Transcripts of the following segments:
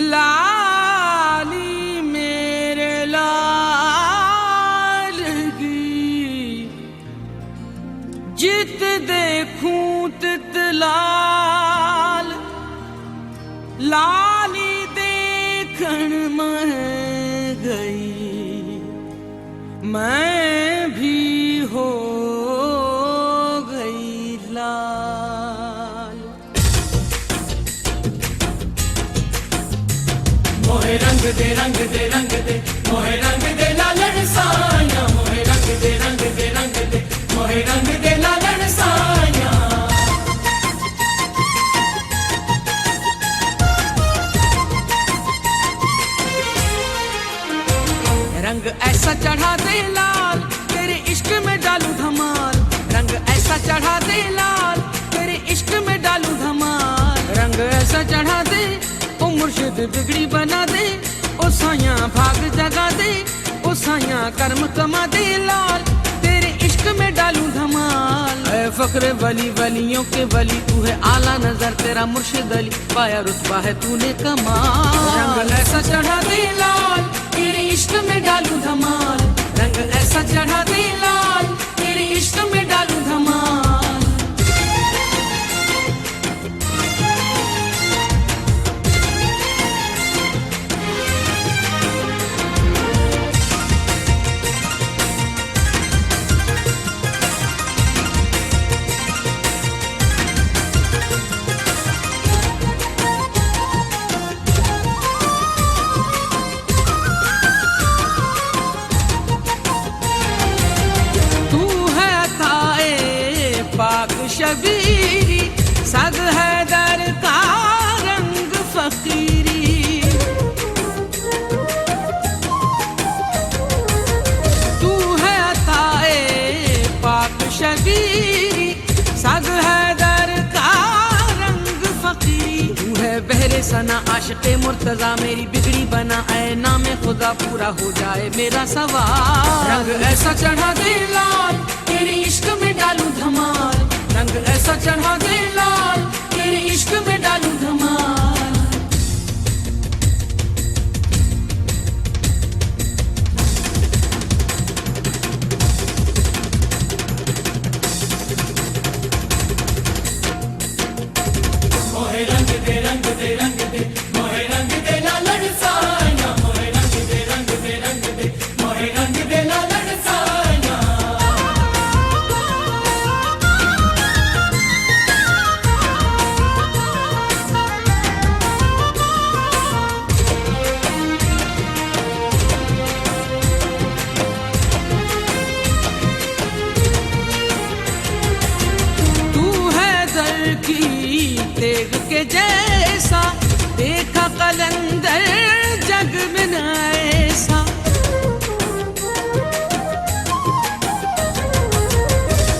लाली मेरे लाल की जित देखूं तित लाल लाली देखण में गई मैं भी हो गई लाल। मोहे रंग दे रंग दे रंग दे मोहे रंग दे लालड़ साया मोहे रंग दे रंग दे रंग दे मोहे रंग दे लालड़ साया। रंग ऐसा चढ़ा दे लाल तेरे इश्क में डालू धमाल। रंग ऐसा चढ़ा दे लाल तेरे इश्क में डालू धमाल। रंग ऐसा चढ़ा दे ओ मुर्शिद बिगड़ी बना दे ओ साया भाग जगा दे ओ साया कर्म कमा दे लाल तेरे इश्क में डालू धमाल। ऐ फक्रे वली वलियों के वली तू है आला नजर तेरा मुर्शिद अली पाया रुतबा है तूने कमाल। रंग ऐसा चढ़ा दे लाल तेरे इश्क में डालू धमाल। रंग ऐसा चढ़ा दे लाल तेरे इश्क में डालू धमाल। पाक शबीरी सग है दर का रंग फकीरी। तू है अताए पाक शबीरी सग है दर का रंग फकीरी। तू है बहरे सना आशिक़े मुर्तज़ा मेरी बिगड़ी बना ऐ नामे खुदा पूरा हो जाए मेरा सवाल। रंग ऐसा चढ़ा दे लाल तेरे इश्क में डालू धमाल। रंग ऐसा चढ़ा दे लाल तेरे इश्क में डालू धमाल। मोहे रंग दे रंग दे रंग दे मोहे रंग दे लालड़ साया मोहे रंग दे रंग दे रंग दे मोहे रंग दे लालड़ साया। तेग के जैसा देखा कलंदर जग में न ऐसा।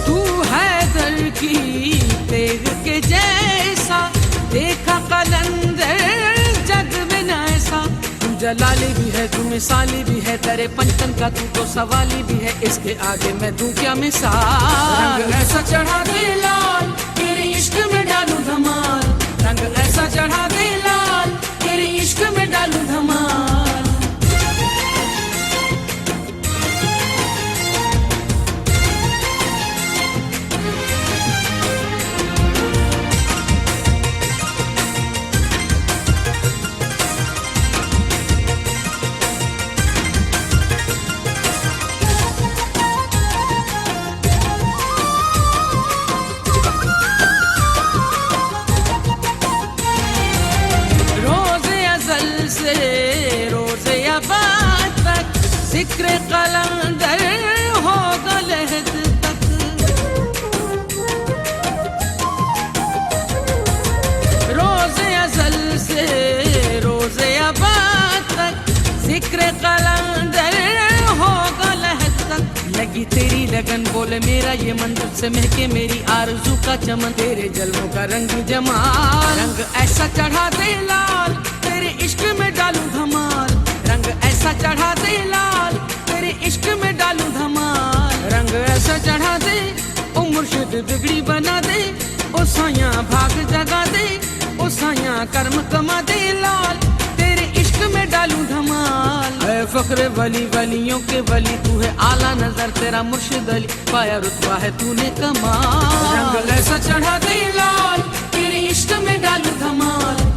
तू हैदर की तेग के जैसा देखा कलंदर जग में न ऐसा। तू जलाली भी है तू मिसाली भी है तेरे पंचतन का तू तो सवाली भी है इसके आगे मैं दूं क्या मिसाल। रंग ऐसा चढ़ा दे लाल तेरे इश्क में डालू धमाल। रंग ऐसा चढ़ा दे लाल तेरे इश्क में डालू धमाल। रोज़े अबाद तक जिक्र कलंदर होगा लहद तक। रोज़े अज़ल से रोज़े अबाद तक जिक्र कलंदर होगा लहद तक। लगी तेरी लगन बोले मेरा ये मंदिर से महके मेरी आरज़ू का चमन तेरे जलवों का रंग जमाल। रंग ऐसा चढ़ा दे लाल तेरे इश्क में डालू धमाल। रंग ऐसा चढ़ा दे लाल तेरे इश्क में डालू धमाल। रंग ऐसा चढ़ा मुर्शिद बिगड़ी बना दे, ओ साया भाग जगा दे, ओ साया कर्म कमा दे लाल, तेरे इश्क में डालूं धमाल। ऐ फक्र वली वलियों के वली, तू है आला नजर तेरा मुर्शिद अली, पाया रुतबा है तूने कमाल। रंग ऐसा चढ़ा दे लाल, तेरे इश्क में डालूं धमाल।